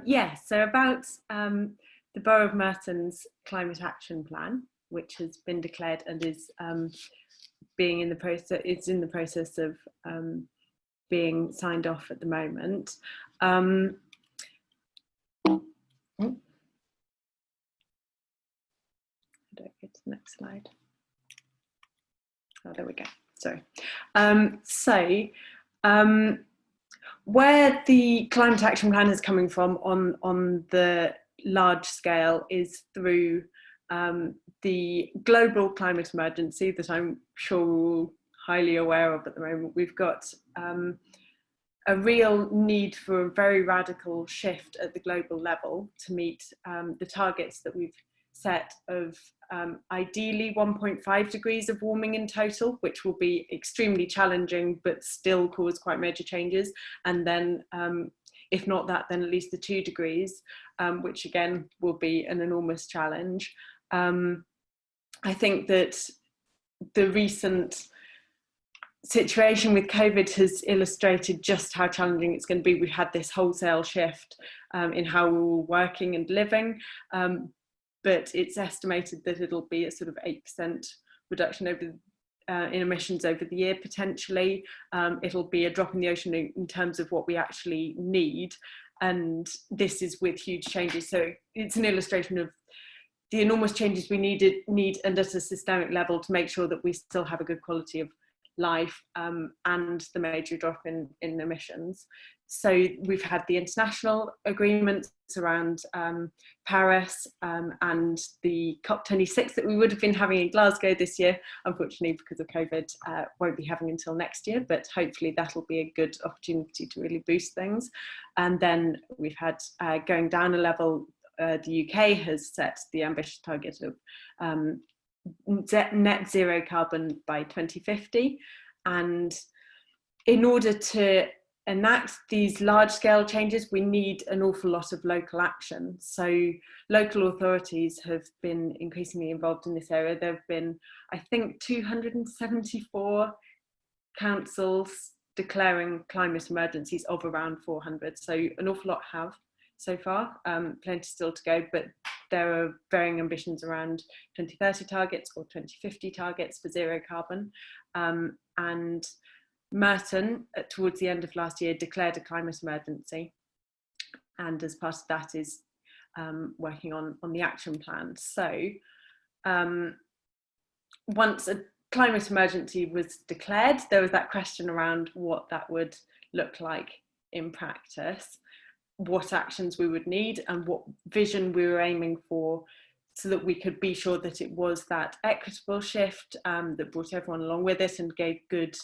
Yes, so about the Borough of Merton's Climate Action Plan, which has been declared and is being in the process. It's in the process of being signed off at the moment. How do I go to the next slide? Oh, there we go. Sorry. Where the climate action plan is coming from on the large scale is through the global climate emergency that I'm sure we're all highly aware of at the moment. We've got a real need for a very radical shift at the global level to meet the targets that we've set of ideally 1.5 degrees of warming in total, which will be extremely challenging but still cause quite major changes. And then if not that, then at least the 2 degrees, which again will be an enormous challenge. I think that the recent situation with COVID has illustrated just how challenging it's going to be. We've had this wholesale shift in how we're all working and living, but it's estimated that it'll be a sort of 8% reduction over in emissions over the year potentially. It'll be a drop in the ocean in terms of what we actually need, and this is with huge changes. So it's an illustration of the enormous changes we need and at a systemic level to make sure that we still have a good quality of life and the major drop in emissions. So we've had the international agreements around Paris and the COP26 that we would have been having in Glasgow this year. Unfortunately, because of COVID, won't be having until next year, but hopefully that'll be a good opportunity to really boost things. And then we've had going down a level, the UK has set the ambitious target of net zero carbon by 2050, and in order to enact these large scale changes we need an awful lot of local action. So local authorities have been increasingly involved in this area. There have been, I think, 274 councils declaring climate emergencies of around 400, so an awful lot have so far, plenty still to go, but there are varying ambitions around 2030 targets or 2050 targets for zero carbon. And Merton, towards the end of last year, declared a climate emergency. And as part of that is working on the action plan. So once a climate emergency was declared, there was that question around what that would look like in practice, what actions we would need and what vision we were aiming for, so that we could be sure that it was that equitable shift that brought everyone along with it and gave good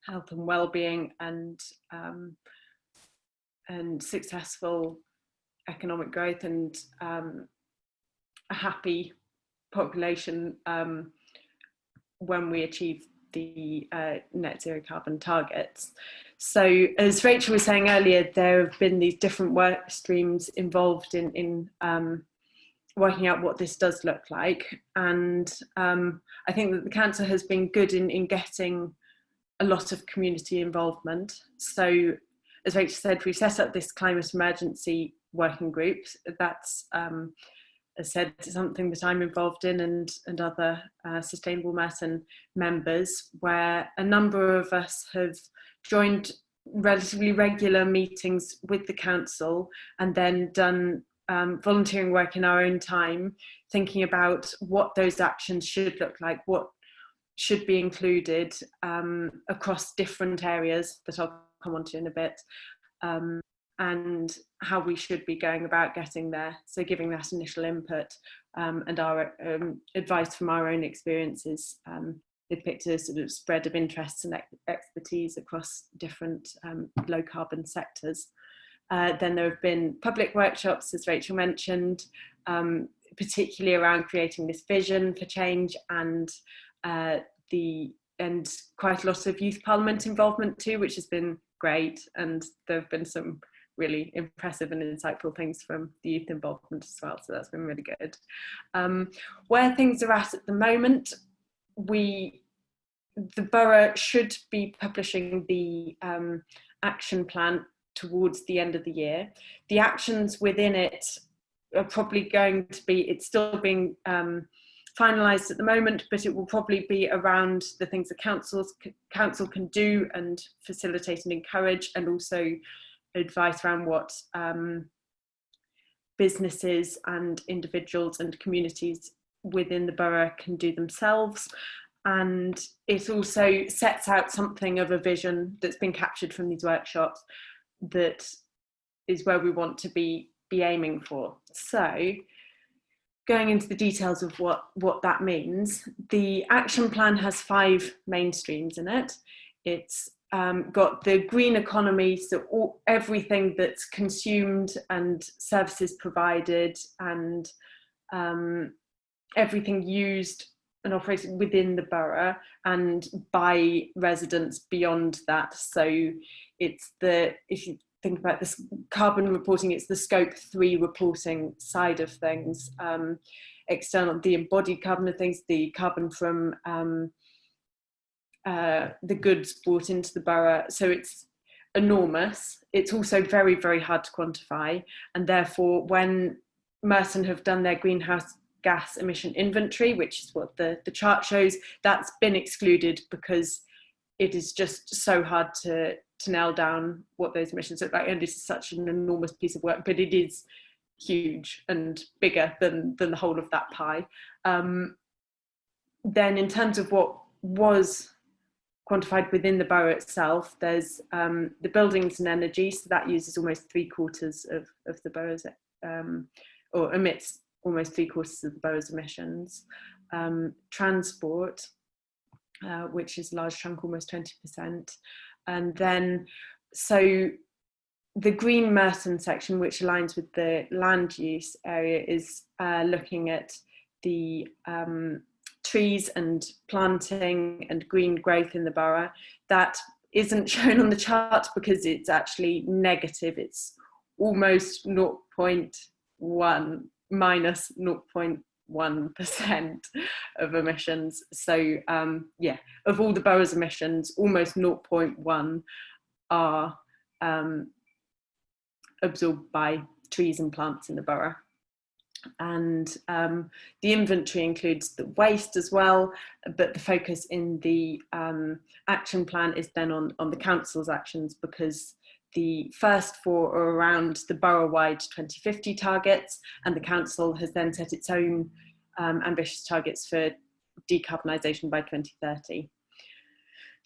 health and well-being and successful economic growth and a happy population when we achieve the net zero carbon targets. So as Rachel was saying earlier, there have been these different work streams involved in working out what this does look like. And I think that the council has been good in getting a lot of community involvement. So as Rachel said, we set up this climate emergency working group. That's, as said, something that I'm involved in and other Sustainable Merton members, where a number of us have joined relatively regular meetings with the council and then done volunteering work in our own time, thinking about what those actions should look like, what should be included across different areas that I'll come on to in a bit, and how we should be going about getting there. So giving that initial input and our advice from our own experiences. It picked a sort of spread of interests and expertise across different low carbon sectors. Then there have been public workshops, as Rachel mentioned, particularly around creating this vision for change, and quite a lot of youth parliament involvement too, which has been great. And there have been some really impressive and insightful things from the youth involvement as well, so that's been really good. Where things are at the moment, the borough should be publishing the action plan towards the end of the year. The actions within it are probably going to be, it's still being finalised at the moment, but it will probably be around the things the council can do and facilitate and encourage, and also advice around what businesses and individuals and communities within the borough can do themselves. And it also sets out something of a vision that's been captured from these workshops that is where we want to be aiming for. So going into the details of what that means, the action plan has 5 main streams in it. It's got the green economy, so everything that's consumed and services provided and everything used and operated within the borough and by residents beyond that. So it's if you think about this carbon reporting, it's the scope 3 reporting side of things, external, the embodied carbon of things, the carbon from the goods brought into the borough. So it's enormous. It's also very, very hard to quantify. And therefore, when Merton have done their greenhouse gas emission inventory, which is what the chart shows, that's been excluded because it is just so hard to nail down what those emissions look like. And it's such an enormous piece of work, but it is huge and bigger than the whole of that pie. Then in terms of what was quantified within the borough itself, there's the buildings and energy, so that uses almost 3/4 of the borough's, or emits almost 3/4 of the borough's emissions. Transport, which is a large chunk, almost 20%. And then, so the Green Merton section, which aligns with the land use area, is looking at the trees and planting and green growth in the borough. That isn't shown on the chart because it's actually negative. It's almost 0.1, minus 0.1% of emissions. So yeah, of all the borough's emissions, almost 0.1 are absorbed by trees and plants in the borough. And the inventory includes the waste as well, but the focus in the action plan is then on the council's actions, because the first 4 are around the borough-wide 2050 targets, and the council has then set its own ambitious targets for decarbonisation by 2030.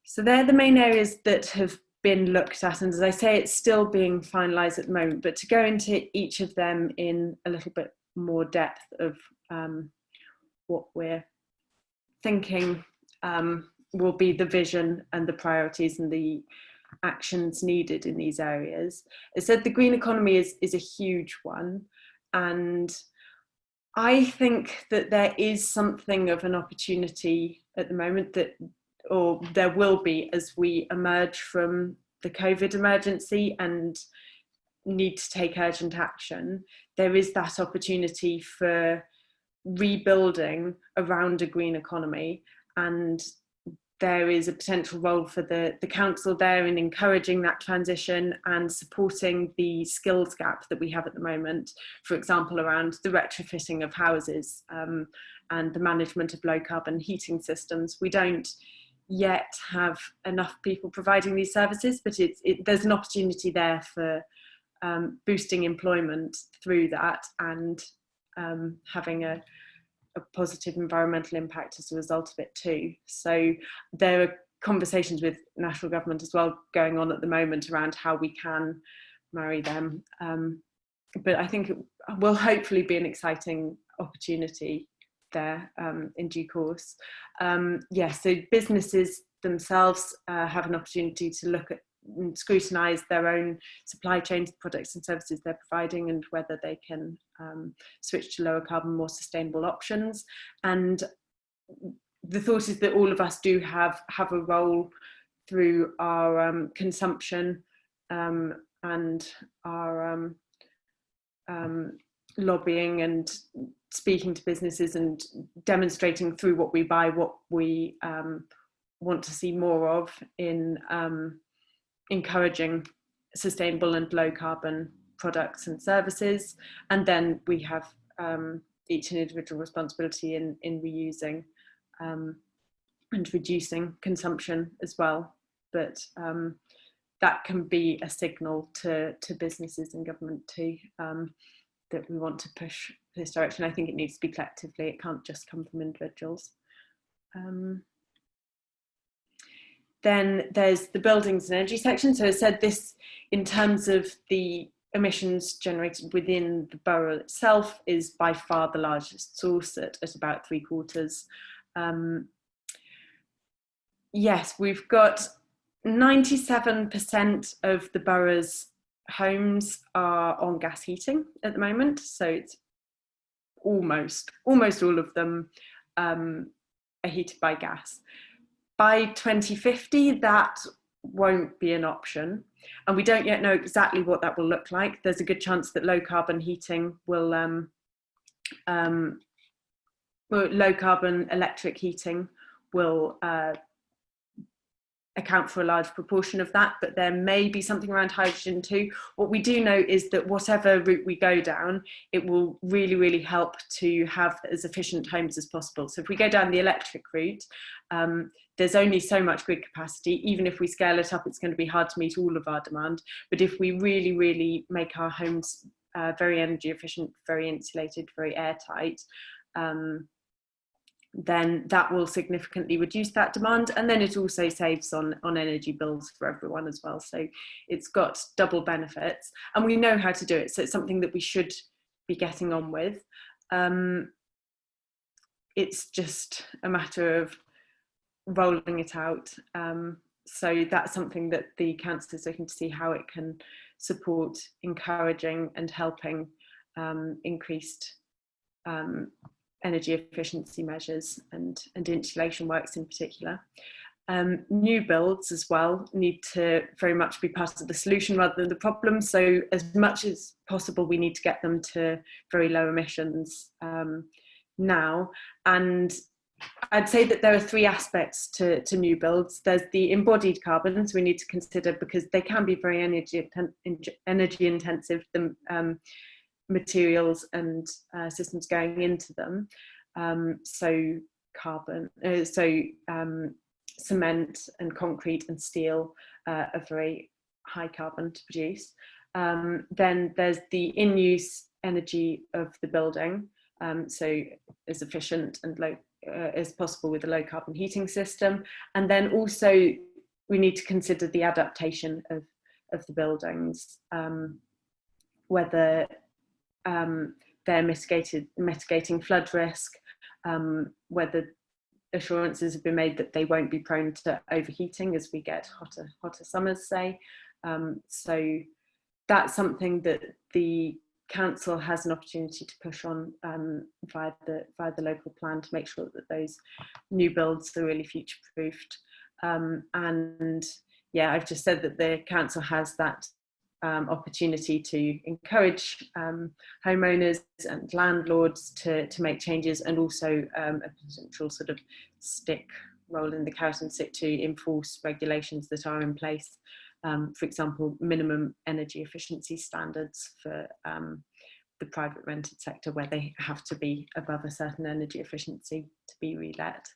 So they're the main areas that have been looked at, and as I say, it's still being finalised at the moment, but to go into each of them in a little bit more depth of what we're thinking will be the vision and the priorities and the actions needed in these areas. As I said, the green economy is a huge one, and I think that there is something of an opportunity at the moment that, or there will be, as we emerge from the COVID emergency and need to take urgent action. There is that opportunity for rebuilding around a green economy, and there is a potential role for the council there in encouraging that transition and supporting the skills gap that we have at the moment, for example, around the retrofitting of houses and the management of low carbon heating systems. We don't yet have enough people providing these services, but there's an opportunity there for boosting employment through that and having a positive environmental impact as a result of it too. So there are conversations with national government as well going on at the moment around how we can marry them. But I think it will hopefully be an exciting opportunity there in due course. Yeah, so businesses themselves have an opportunity to look at and scrutinise their own supply chains, products and services they're providing, and whether they can switch to lower carbon, more sustainable options. And the thought is that all of us do have a role through our consumption and our lobbying and speaking to businesses and demonstrating through what we buy what we want to see more of in encouraging sustainable and low carbon products and services. And then we have each an individual responsibility in reusing and reducing consumption as well. But that can be a signal to businesses and government too, that we want to push this direction. I think it needs to be collectively, it can't just come from individuals. Then there's the buildings and energy section. So I said this in terms of the emissions generated within the borough itself is by far the largest source at about 3/4. Yes, we've got 97% of the borough's homes are on gas heating at the moment. So it's almost all of them are heated by gas. By 2050, that won't be an option. And we don't yet know exactly what that will look like. There's a good chance that low carbon heating will, low carbon electric heating will account for a large proportion of that, but there may be something around hydrogen too. What we do know is that whatever route we go down, it will really, really help to have as efficient homes as possible. So if we go down the electric route, there's only so much grid capacity. Even if we scale it up, it's going to be hard to meet all of our demand. But if we really, really make our homes very energy efficient, very insulated, very airtight, then that will significantly reduce that demand. And then it also saves on energy bills for everyone as well. So it's got double benefits and we know how to do it. So it's something that we should be getting on with. It's just a matter of rolling it out. So that's something that the council is looking to see how it can support encouraging and helping increased energy efficiency measures and insulation works in particular. New builds as well need to very much be part of the solution rather than the problem. So as much as possible, we need to get them to very low emissions now. And I'd say that there are three aspects to new builds. There's the embodied carbons we need to consider because they can be very energy intensive, the materials and systems going into them. So cement and concrete and steel are very high carbon to produce. Then there's the in-use energy of the building, so as efficient and low as possible with a low carbon heating system. And then also we need to consider the adaptation of the buildings, whether they're mitigating flood risk, whether assurances have been made that they won't be prone to overheating as we get hotter summers, say. So that's something that the council has an opportunity to push on via the local plan to make sure that those new builds are really future proofed. And yeah, I've just said that the council has that opportunity to encourage homeowners and landlords to make changes, and also a potential sort of stick, role in the carrot and stick to enforce regulations that are in place. For example, minimum energy efficiency standards for the private rented sector, where they have to be above a certain energy efficiency to be relet.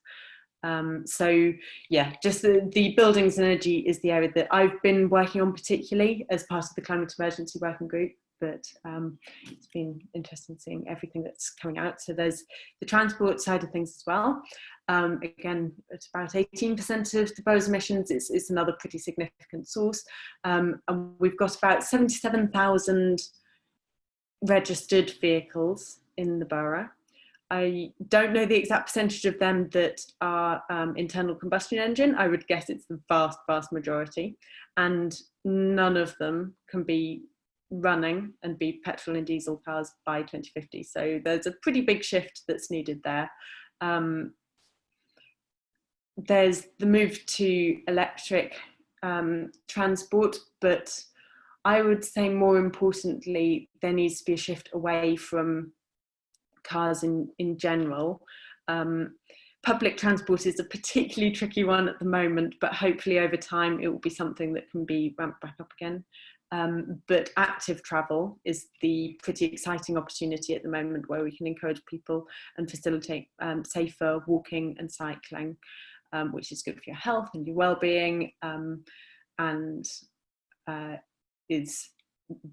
So yeah, just the buildings and energy is the area that I've been working on particularly as part of the climate emergency working group, but it's been interesting seeing everything that's coming out. So there's the transport side of things as well. Again, it's about 18% of the borough's emissions. It's another pretty significant source. And we've got about 77,000 registered vehicles in the borough. I don't know the exact percentage of them that are internal combustion engine. I would guess it's the vast, vast majority. And none of them can be running and be petrol and diesel cars by 2050. So there's a pretty big shift that's needed there. There's the move to electric transport, but I would say more importantly, there needs to be a shift away from cars in general. Public transport is a particularly tricky one at the moment, but hopefully over time it will be something that can be ramped back up again. But active travel is the pretty exciting opportunity at the moment, where we can encourage people and facilitate safer walking and cycling, which is good for your health and your well-being, and is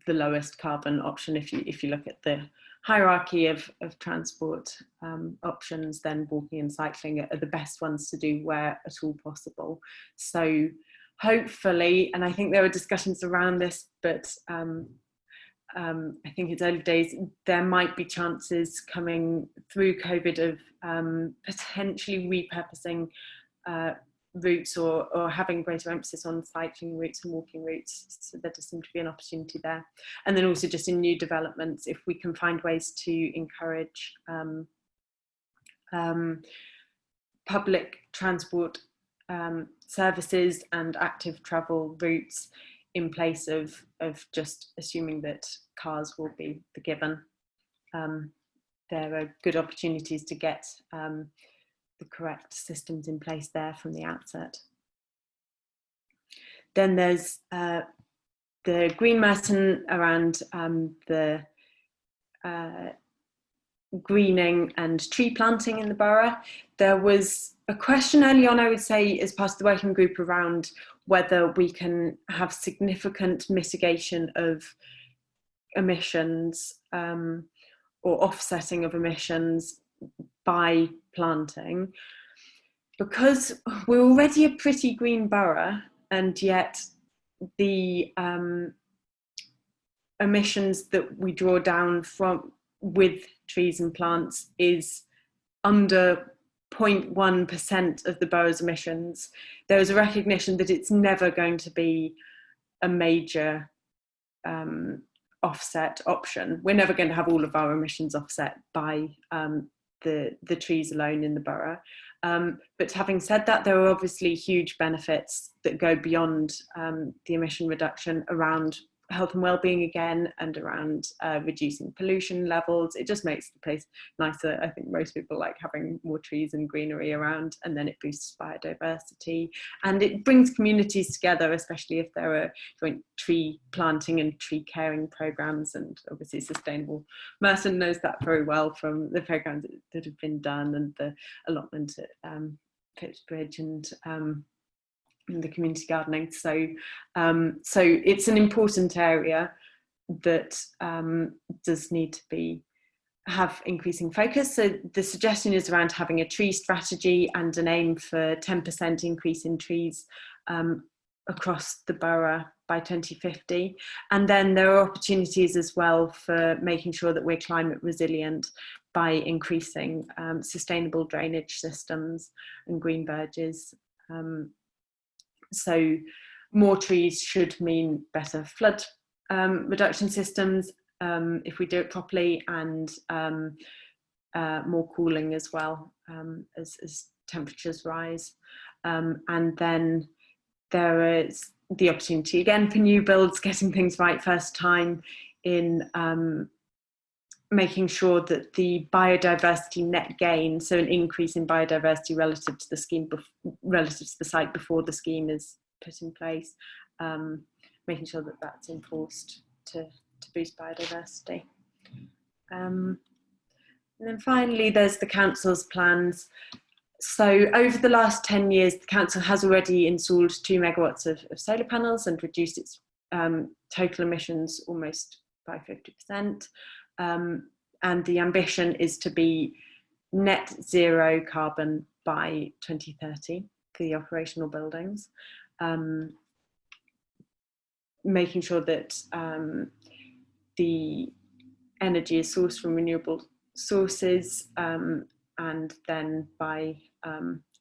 the lowest carbon option. If you look at the hierarchy of transport options, then walking and cycling are the best ones to do where at all possible. So hopefully, and I think there are discussions around this, but I think it's early days, there might be chances coming through COVID of potentially repurposing routes or having greater emphasis on cycling routes and walking routes. So there does seem to be an opportunity there. And then also just in new developments, if we can find ways to encourage public transport services and active travel routes in place of just assuming that cars will be the given. There are good opportunities to get the correct systems in place there from the outset. Then there's the Green Merton around the greening and tree planting in the borough. There was a question early on, I would say, as part of the working group around whether we can have significant mitigation of emissions or offsetting of emissions by planting, because we're already a pretty green borough, and yet the emissions that we draw down from with trees and plants is under 0.1% of the borough's emissions. There is a recognition that it's never going to be a major offset option. We're never going to have all of our emissions offset by the trees alone in the borough. But having said that, there are obviously huge benefits that go beyond the emission reduction around health and well-being again, and around reducing pollution levels. It just makes the place nicer. I think most people like having more trees and greenery around, and then it boosts biodiversity and it brings communities together, especially if there are joint tree planting and tree caring programs. And obviously Sustainable Merton knows that very well from the programs that have been done and the allotment at Phipps Bridge and the community gardening. So it's an important area that does need to have increasing focus. So the suggestion is around having a tree strategy and an aim for 10% increase in trees across the borough by 2050. And then there are opportunities as well for making sure that we're climate resilient by increasing sustainable drainage systems and green verges. So more trees should mean better flood reduction systems if we do it properly, and more cooling as well as temperatures rise. And then there is the opportunity again for new builds, getting things right first time in making sure that the biodiversity net gain, so an increase in biodiversity relative to the scheme, relative to the site before the scheme is put in place, making sure that that's enforced to boost biodiversity. And then finally, there's the council's plans. So over the last 10 years, the council has already installed 2 megawatts of solar panels and reduced its total emissions almost by 50%. And the ambition is to be net zero carbon by 2030 for the operational buildings, making sure that the energy is sourced from renewable sources, and then by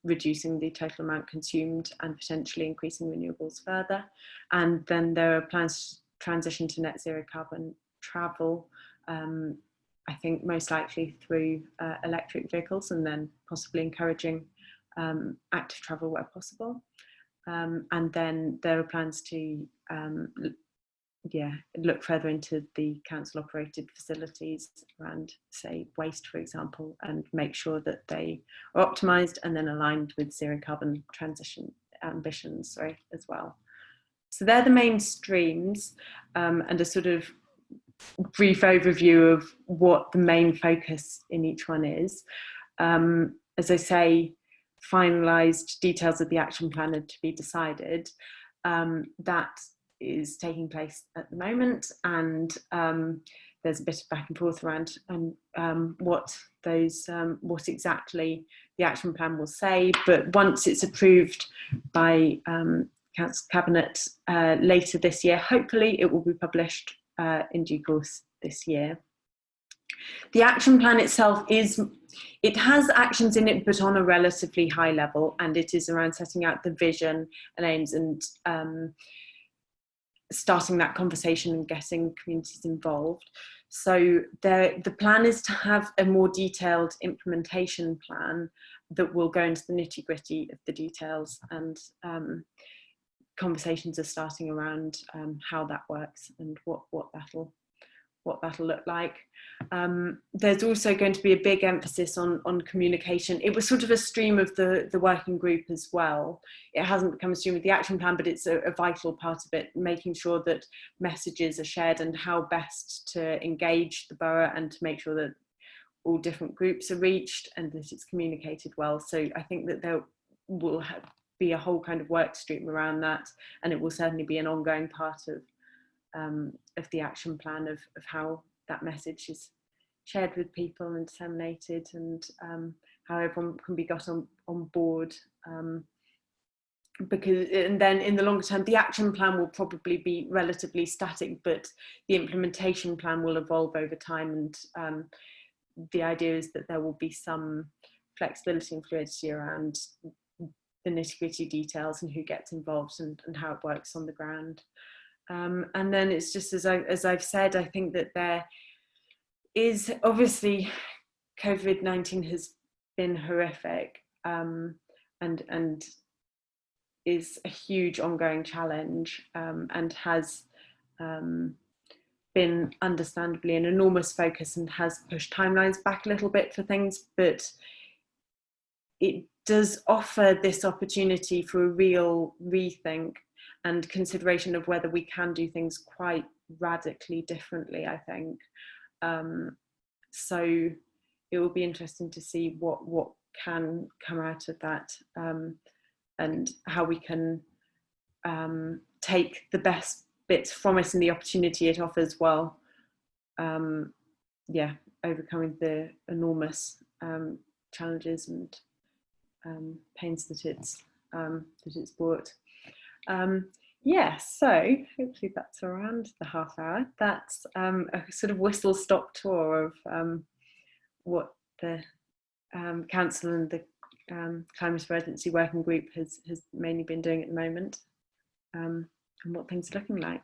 reducing the total amount consumed and potentially increasing renewables further. And then there are plans to transition to net zero carbon travel, I think most likely through electric vehicles, and then possibly encouraging active travel where possible. And then there are plans to look further into the council operated facilities around, say, waste, for example, and make sure that they are optimised and then aligned with zero carbon transition ambitions, as well. So they're the main streams, and a sort of brief overview of what the main focus in each one is. As I say, finalised details of the action plan are to be decided. That is taking place at the moment, and there's a bit of back and forth around what exactly the action plan will say. But once it's approved by Council Cabinet later this year, hopefully it will be published in due course this year. The action plan itself has actions in it, but on a relatively high level, and it is around setting out the vision and aims and starting that conversation and getting communities involved. So the plan is to have a more detailed implementation plan that will go into the nitty-gritty of the details, and conversations are starting around how that works and what that'll look like. There's also going to be a big emphasis on communication. It was sort of a stream of the working group as well. It hasn't become a stream of the action plan, but it's a vital part of it, making sure that messages are shared and how best to engage the borough and to make sure that all different groups are reached and that it's communicated well. So I think that there will be a whole kind of work stream around that, and it will certainly be an ongoing part of the action plan of how that message is shared with people and disseminated, and how everyone can be got on board. And then in the longer term, the action plan will probably be relatively static, but the implementation plan will evolve over time, and the idea is that there will be some flexibility and fluidity around the nitty-gritty details and who gets involved and how it works on the ground. And then it's just as I've said, I think that there is obviously COVID-19 has been horrific, and is a huge ongoing challenge, and has been understandably an enormous focus and has pushed timelines back a little bit for things, but it does offer this opportunity for a real rethink and consideration of whether we can do things quite radically differently, I think. So it will be interesting to see what can come out of that, and how we can take the best bits from it and the opportunity it offers, while overcoming the enormous challenges and pains that it's brought. So hopefully that's around the half hour. That's a sort of whistle-stop tour of what the council and the climate emergency working group has mainly been doing at the moment, and what things are looking like.